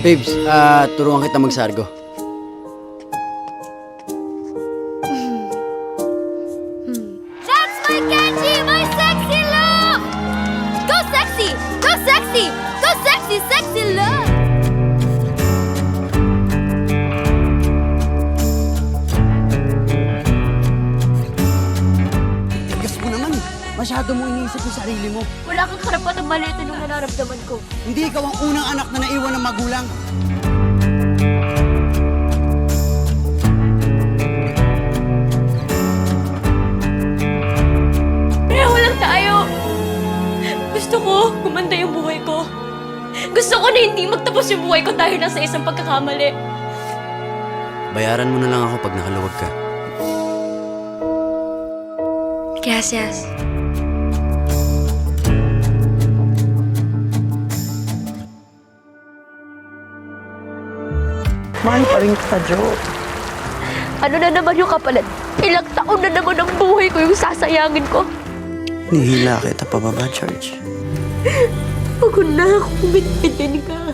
Babes, turuan kita magsargo. That's my Kenji, my sexy look! Go sexy! Go sexy! Go sexy, sexy look! Tigas mo naman. Masyado mo iniisip yung sarili mo. Wala kang karapatang maliitin ng nararamdaman ko. Hindi ikaw ang unang anak na naiwan ng magulang. Pareho lang tayo. Gusto ko, gumanda yung buhay ko. Gusto ko na hindi magtapos yung buhay ko dahil lang sa isang pagkakamali. Bayaran mo na lang ako pag nakaluwag ka. Gracias. Mahal pa rin kita, Joe. Ano na naman yung kapalit? Ilang taon na naman ang buhay ko yung sasayangin ko. Nihila kita pababa, George. Huwag na akong bitbitin ka.